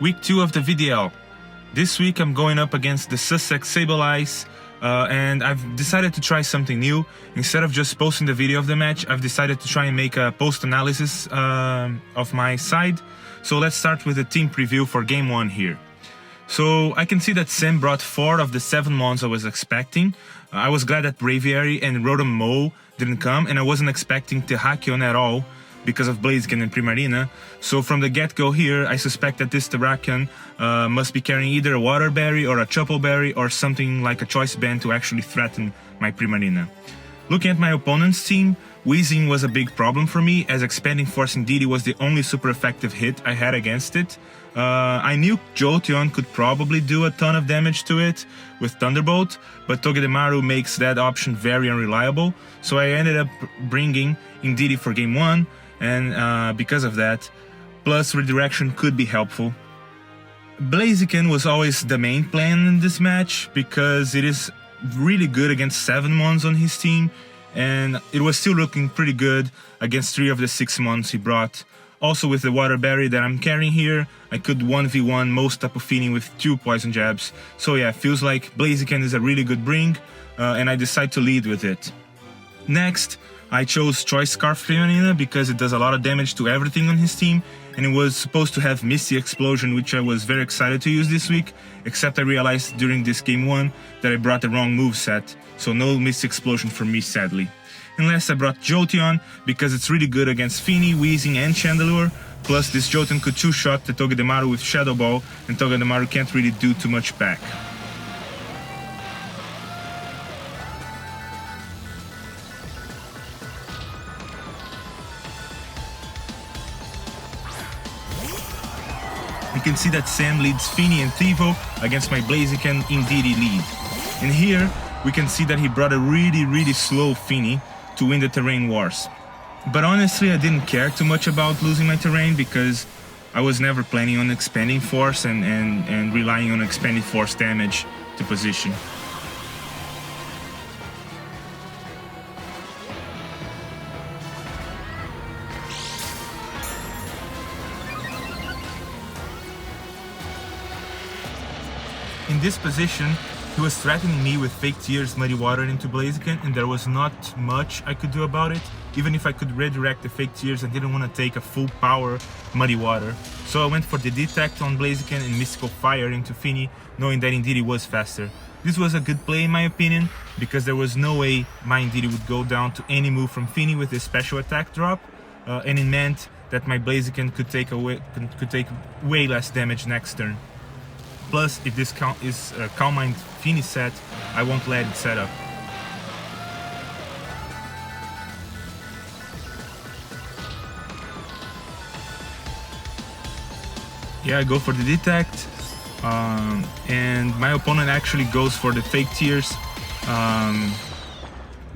Week 2 of the VDL. This week I'm going up against the Sussex Sable Eyes, and I've decided to try something new. Instead of just posting the video of the match, I've decided to try and make a post-analysis of my side. So let's start with the team preview for Game 1 here. So I can see that Sam brought 4 of the 7 mons I was expecting. I was glad that Braviary and Rotom Mo didn't come, and I wasn't expecting Terrakion at all because of BLAZI CAN and Primarina. So from the get-go here, I suspect that this Terrakion must be carrying either a Water Berry or a Chople Berry or something like a Choice Band to actually threaten my Primarina. Looking at my opponent's team, Weezing was a big problem for me, as Expanding Force indeed was the only super effective hit I had against it. I knew Jolteon could probably do a ton of damage to it with Thunderbolt, but Togedemaru makes that option very unreliable, so I ended up bringing Indeedee for Game 1, and because of that, plus Redirection could be helpful. BLAZI CAN was always the main plan in this match, because it is really good against 7 mons on his team, and it was still looking pretty good against 3 of the 6 mons he brought. Also with the Water Berry that I'm carrying here, I could 1v1 most Tapu Fini with 2 Poison Jabs. So yeah, feels like BLAZI CAN is a really good bring, and I decide to lead with it. Next, I chose Choice Scarf Primarina because it does a lot of damage to everything on his team, and it was supposed to have Misty Explosion, which I was very excited to use this week, except I realized during this Game 1 that I brought the wrong moveset, so no Misty Explosion for me sadly. And last I brought Jolteon because it's really good against Fini, Weezing and Chandelure, plus this Jolteon could 2-shot the Togedemaru with Shadow Ball, and Togedemaru can't really do too much back. You can see that Sam leads Fini and Thivo against my BLAZI CAN Indeedee lead. And here we can see that he brought a really slow Fini to win the terrain wars. But honestly, I didn't care too much about losing my terrain because I was never planning on expanding force and relying on expanding force damage to position. In this position, he was threatening me with Fake Tears Muddy Water into BLAZI CAN, and there was not much I could do about it, even if I could redirect the Fake Tears. I didn't want to take a full power Muddy Water. So I went for the Detect on BLAZI CAN and Mystical Fire into Fini, knowing that Indeedee was faster. This was a good play in my opinion, because there was no way my Indeedee would go down to any move from Fini with his special attack drop, and it meant that my BLAZI CAN could take way less damage next turn. Plus, if this is a Calm Mind Fini set, I won't let it set up. Yeah, I go for the Detect, and my opponent actually goes for the Fake Tears,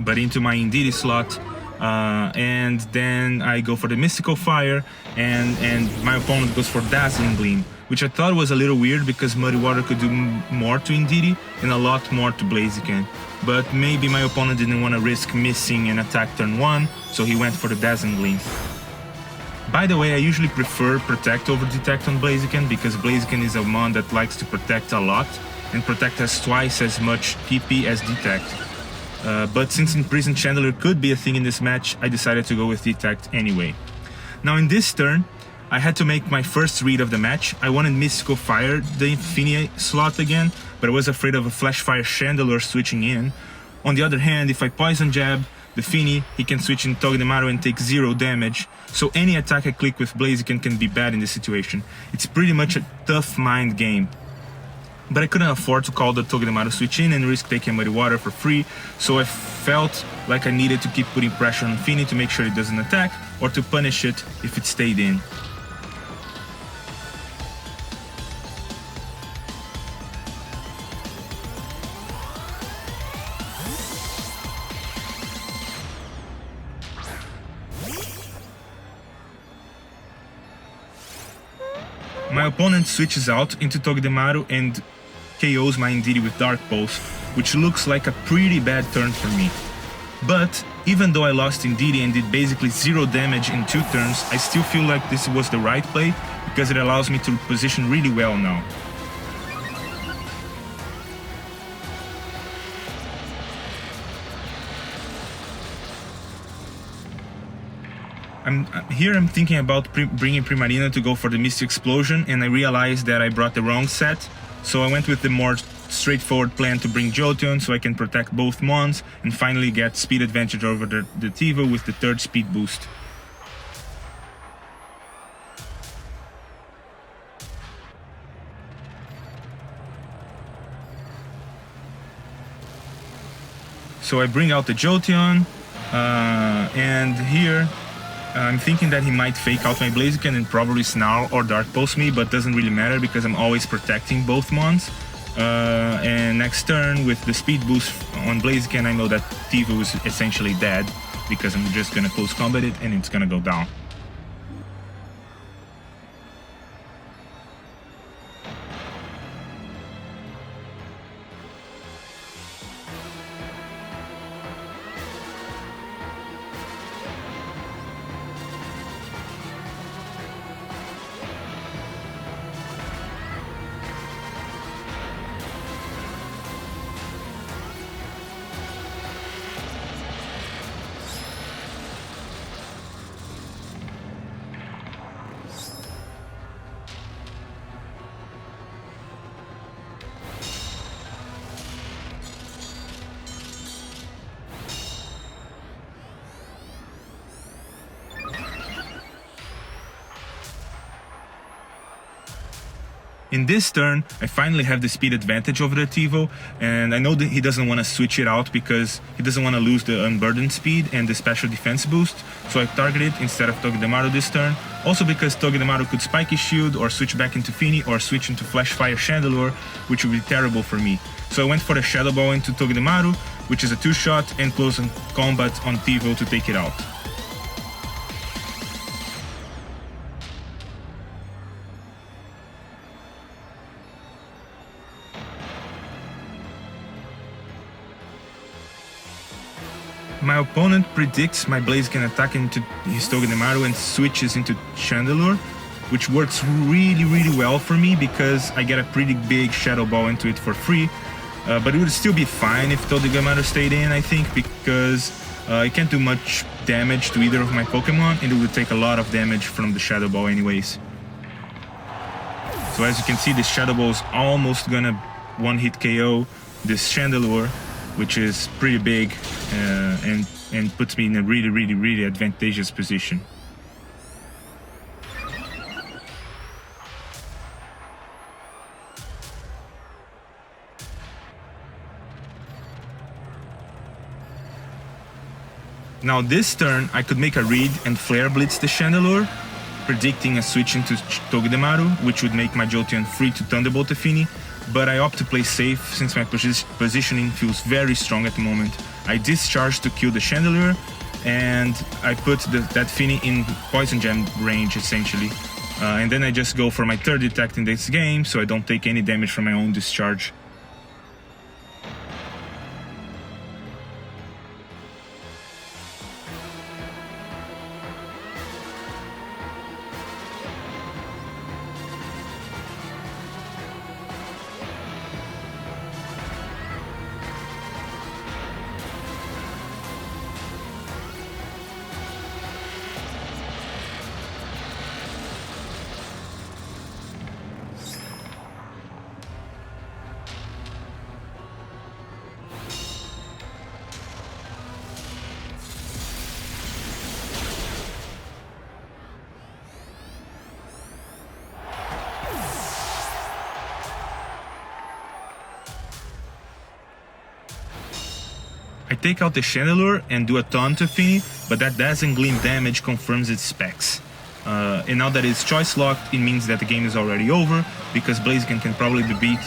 but into my Indeedee slot, and then I go for the Mystical Fire, and my opponent goes for Dazzling Gleam, which I thought was a little weird because Muddy Water could do more to Indeedee and a lot more to BLAZI CAN. But maybe my opponent didn't want to risk missing an attack turn 1, so he went for the Dazzling Gleam. By the way, I usually prefer Protect over Detect on BLAZI CAN because BLAZI CAN is a mon that likes to protect a lot, and Protect has twice as much TP as Detect. But since Imprisoned Chandelure could be a thing in this match, I decided to go with Detect anyway. Now in this turn, I had to make my first read of the match. I wanted Mystical Fire the Fini slot again, but I was afraid of a Flash Fire Chandelure switching in. On the other hand, if I Poison Jab the Fini, he can switch in Togedemaru and take 0 damage, so any attack I click with BLAZI CAN can be bad in this situation. It's pretty much a tough mind game. But I couldn't afford to call the Togedemaru switch in and risk taking Muddy Water for free, so I felt like I needed to keep putting pressure on Fini to make sure it doesn't attack, or to punish it if it stayed in. My opponent switches out into Togedemaru and KOs my Indeedee with Dark Pulse, which looks like a pretty bad turn for me. But even though I lost in DD and did basically 0 damage in 2 turns, I still feel like this was the right play because it allows me to position really well now. I'm thinking about bringing Primarina to go for the Misty Explosion, and I realized that I brought the wrong set, so I went with the more straightforward plan to bring Jolteon so I can protect both Mons and finally get speed advantage over the Tivo with the 3rd speed boost. So I bring out the Jolteon, and here I'm thinking that he might fake out my Blaziken and probably Snarl or Dark Pulse me, but doesn't really matter because I'm always protecting both Mons. And next turn with the speed boost on Blaziken, I know that Tivo is essentially dead because I'm just gonna close combat it and it's gonna go down. In this turn, I finally have the speed advantage over the Tivo, and I know that he doesn't want to switch it out because he doesn't want to lose the unburdened speed and the special defense boost, so I target it instead of Togedemaru this turn. Also because Togedemaru could spike his shield or switch back into Fini or switch into Flash Fire Chandelure, which would be terrible for me. So I went for a Shadow Ball into Togedemaru, which is a 2-shot and close combat on Tivo to take it out. My opponent predicts my Blaziken attack into his Togedemaru and switches into Chandelure, which works really well for me because I get a pretty big Shadow Ball into it for free. But it would still be fine if Togedemaru stayed in, I think, because it can't do much damage to either of my Pokemon, and it would take a lot of damage from the Shadow Ball anyways. So as you can see, this Shadow Ball is almost gonna one-hit KO this Chandelure, which is pretty big and puts me in a really advantageous position. Now this turn, I could make a read and Flare Blitz the Chandelure, predicting a switch into Togedemaru, which would make my Jolteon free to Thunderbolt the Fini, but I opt to play safe since my positioning feels very strong at the moment. I discharge to kill the Chandelure, and I put that Fini in Poison Jam range essentially. And then I just go for my 3rd attack in this game, so I don't take any damage from my own discharge. I take out the Chandelure and do a taunt to Fini, but that Dazzling Gleam damage confirms its specs. And now that it's choice locked, it means that the game is already over, because Blaziken can probably beat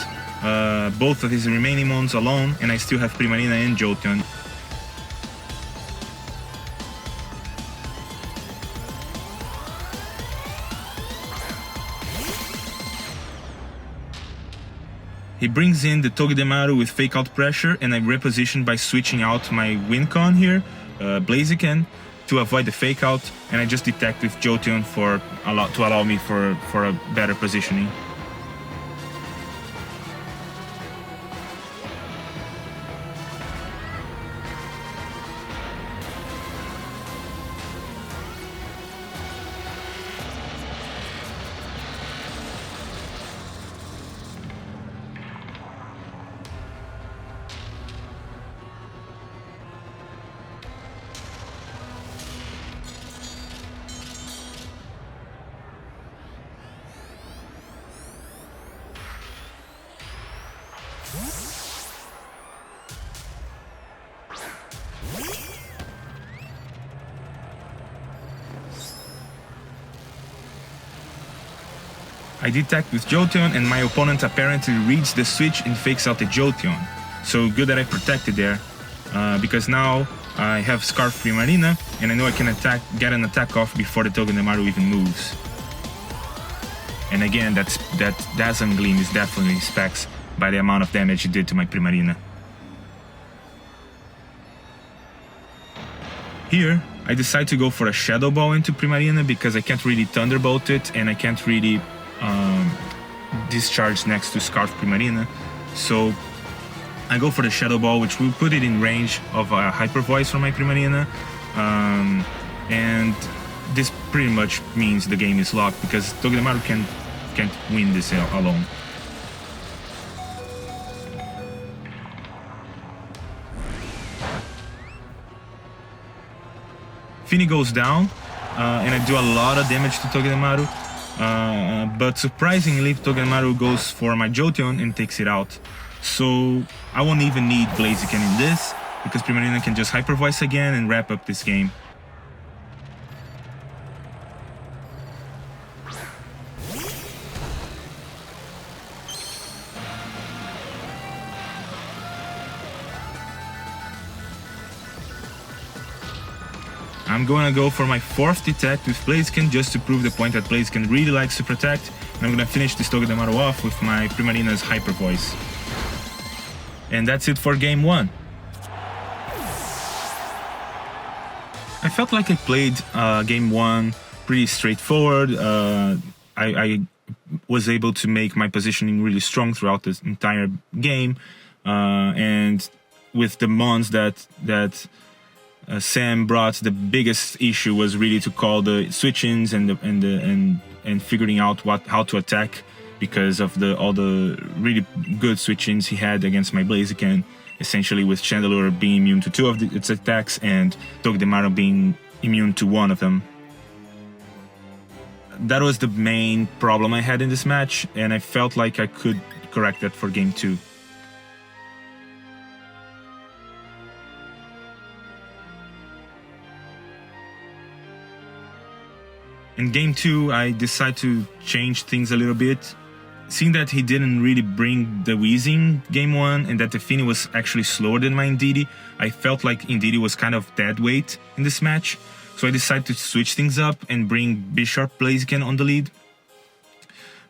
both of his remaining mons alone, and I still have Primarina and Jolteon. He brings in the Togedemaru with fake out pressure, and I reposition by switching out my win con here, BLAZI CAN, to avoid the fake out, and I just detect with Jolteon to allow me for a better positioning. I detect with Jolteon, and my opponent apparently reads the switch and fakes out the Jolteon. So good that I protected there, because now I have Scarf Primarina, and I know I can get an attack off before the Togedemaru even moves. And again, that Dazzling Gleam is definitely specs by the amount of damage it did to my Primarina. Here, I decide to go for a Shadow Ball into Primarina because I can't really Thunderbolt it, and I can't really discharge next to Scarf Primarina. So I go for the Shadow Ball, which will put it in range of a Hyper Voice from my Primarina. And this pretty much means the game is locked because Togedemaru can't win this alone. Fini goes down, and I do a lot of damage to Togedemaru, but surprisingly Togedemaru goes for my Jolteon and takes it out. So I won't even need BLAZI CAN in this, because Primarina can just Hyper Voice again and wrap up this game. I'm gonna go for my 4th detect with BLAZI CAN just to prove the point that BLAZI CAN really likes to protect, and I'm gonna finish this Togedemaru off with my Primarina's Hyper Voice. And that's it for game 1. I felt like I played game 1 pretty straightforward. I was able to make my positioning really strong throughout this entire game, and with the mons that Sam brought, the biggest issue was really to call the switch-ins and figuring out how to attack, because of all the really good switch-ins he had against my BLAZI CAN, essentially with Chandelure being immune to 2 of its attacks and Togedemaru being immune to 1 of them. That was the main problem I had in this match, and I felt like I could correct that for game 2. In game 2, I decided to change things a little bit. Seeing that he didn't really bring the Weezing game 1 and that the Fini was actually slower than my Indeedee, I felt like Indeedee was kind of dead weight in this match. So I decided to switch things up and bring Bisharp BLAZI CAN on the lead.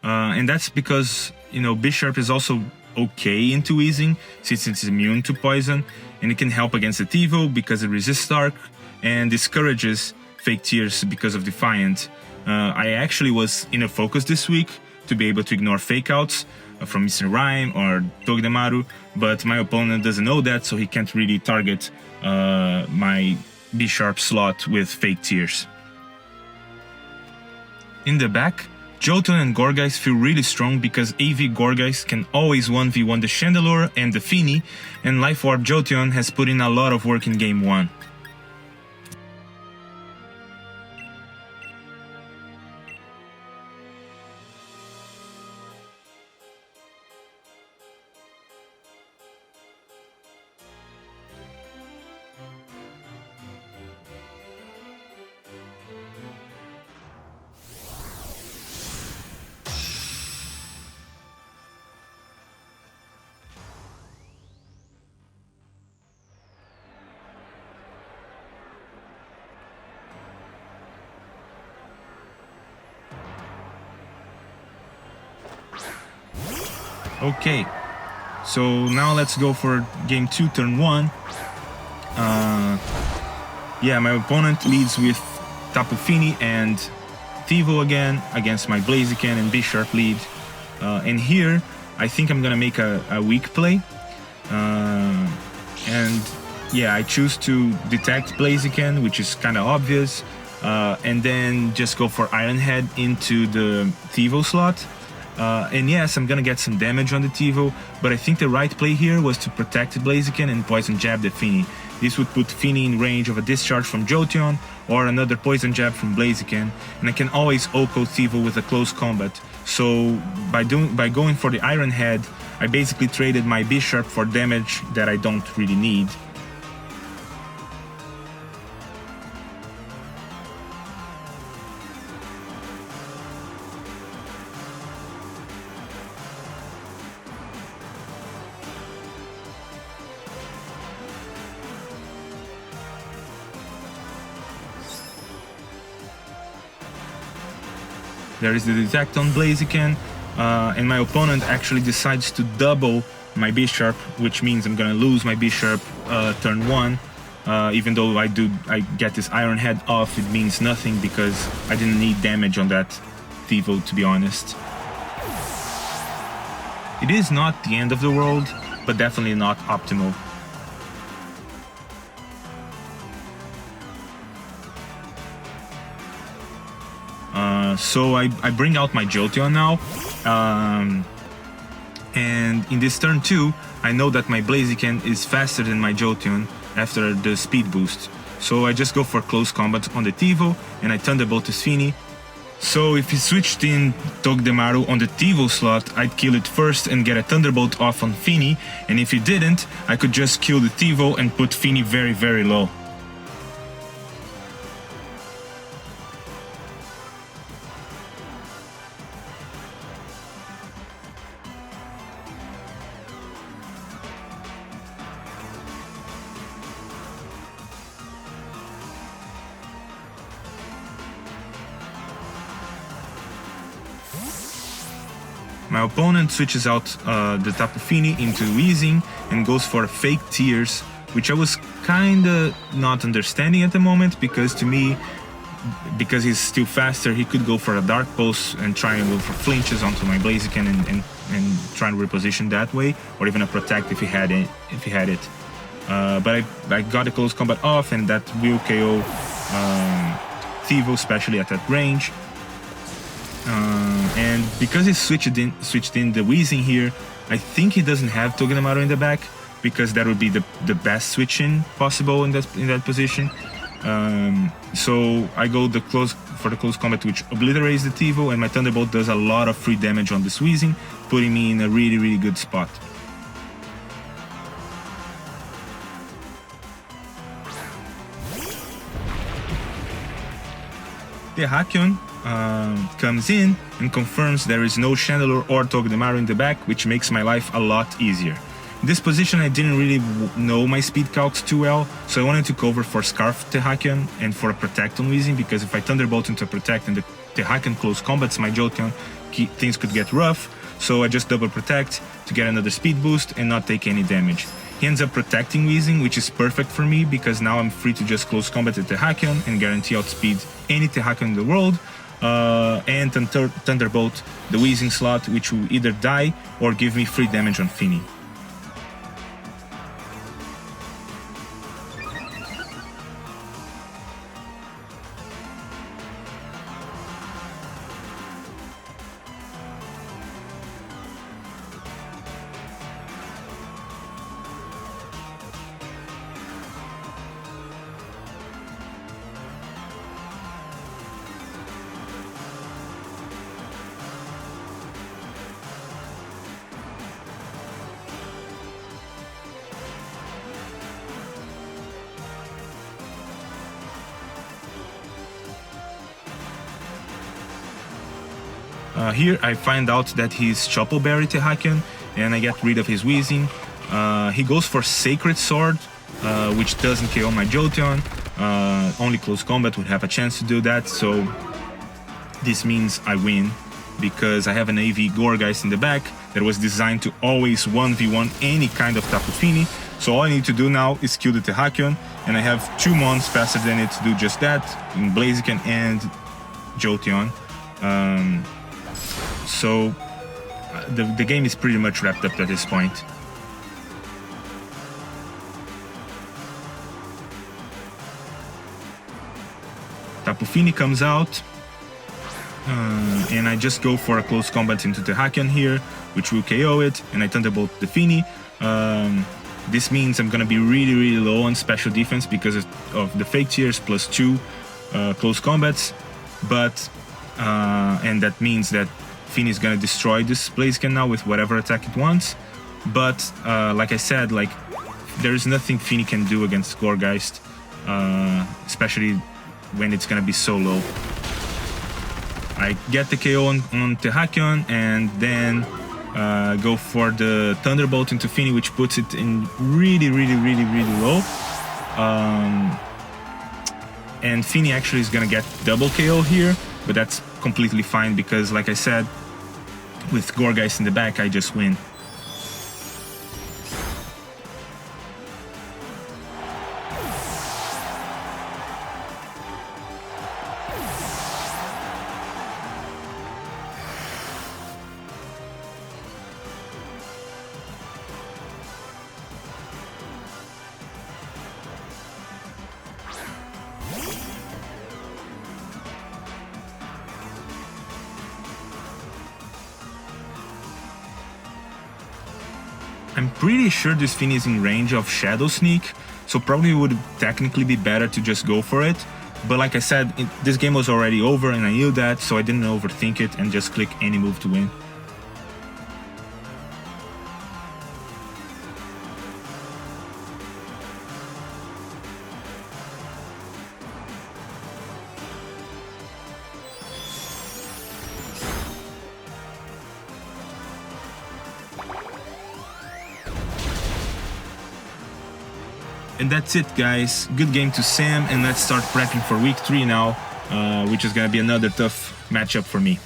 And that's because, you know, Bisharp is also okay into Weezing since it's immune to poison, and it can help against the Thivo because it resists Dark and discourages Fake Tears because of Defiant. I actually was in a focus this week to be able to ignore fake outs from Mr. Rhyme or Togedemaru, but my opponent doesn't know that, so he can't really target my Bisharp slot with Fake Tears. In the back, Jolteon and Gourgeist feel really strong because AV Gourgeist can always 1v1 the Chandelure and the Fini, and Life Orb Jolteon has put in a lot of work in game 1. Okay, So now let's go for game 2, turn 1. Yeah, my opponent leads with Tapu Fini and Thivo again against my BLAZI CAN and B-sharp lead. And here, I think I'm gonna make a weak play. And yeah, I choose to detect BLAZI CAN, which is kind of obvious. And then just go for Iron Head into the Thivo slot. And yes, I'm gonna get some damage on the Thivo, but I think the right play here was to protect BLAZI CAN and Poison Jab the Fini. This would put Fini in range of a discharge from Jolteon or another Poison Jab from BLAZI CAN, and I can always OHKO Thivo with a close combat. So by going for the Iron Head, I basically traded my B-sharp for damage that I don't really need. There is the detect on BLAZI CAN, and my opponent actually decides to double my B-sharp, which means I'm gonna lose my B-sharp turn 1. Even though I get this Iron Head off, it means nothing because I didn't need damage on that Thivo, to be honest. It is not the end of the world, but definitely not optimal. So I bring out my Jolteon now, and in this turn 2, I know that my BLAZI CAN is faster than my Jolteon after the speed boost. So I just go for close combat on the Thivo, and I Thunderbolt to Fini. So if he switched in Togedemaru on the Thivo slot, I'd kill it first and get a Thunderbolt off on Fini, and if he didn't, I could just kill the Thivo and put Fini very, very low. My opponent switches out the Tapu Fini into Weezing and goes for fake tears, which I was kinda not understanding at the moment, because to me, because he's still faster, he could go for a Dark Pulse and try and go for flinches onto my BLAZI CAN and try and reposition that way, or even a Protect if he had it. But I got a close combat off, and that will KO Thivo, especially at that range. And because he switched in the Weezing here, I think he doesn't have Togedemaru in the back, because that would be the best switch-in possible in that position. So I go for the close combat, which obliterates the Thivo, and my Thunderbolt does a lot of free damage on this Weezing, putting me in a really, really good spot. The Terrakion comes in and confirms there is no Chandelure or Togedemaru in the back, which makes my life a lot easier. In this position, I didn't really know my speed calcs too well, so I wanted to cover for Scarf Terrakion and for a Protect on Weezing, because if I Thunderbolt into a Protect and the Terrakion close combats my Jolteon, things could get rough, so I just double Protect to get another speed boost and not take any damage. He ends up protecting Weezing, which is perfect for me, because now I'm free to just close combat the Terrakion and guarantee outspeed any Terrakion in the world, and Thunderbolt the Weezing slot, which will either die or give me free damage on Fini. Here I find out that he's Chople Berry Terrakion, and I get rid of his Weezing. He goes for Sacred Sword, which doesn't KO my Jolteon. Only close combat would have a chance to do that, so this means I win, because I have an AV Gourgeist in the back that was designed to always 1v1 any kind of Tapu Fini. So all I need to do now is kill the Terrakion, and I have 2 mons faster than it to do just that, in BLAZI CAN and Jolteon. So the game is pretty much wrapped up at this point. Tapu Fini comes out, and I just go for a close combat into Terrakion here, which will KO it, and I Thunderbolt the Fini. This means I'm gonna be really low on special defense because of the fake tears plus 2 close combats, but and that means that Fini is gonna destroy this BLAZI CAN now with whatever attack it wants. But like I said, like there is nothing Fini can do against Gourgeist, especially when it's gonna be so low. I get the KO on Terrakion, and then go for the Thunderbolt into Fini, which puts it in really low. And Fini actually is gonna get double KO here, but that's completely fine because, like I said, with Gourgeist in the back, I just win. I'm pretty sure this Fini is in range of Shadow Sneak, so probably would technically be better to just go for it. But like I said, this game was already over and I knew that, so I didn't overthink it and just click any move to win. And that's it, guys. Good game to Sam, and let's start prepping for week 3 now, which is gonna be another tough matchup for me.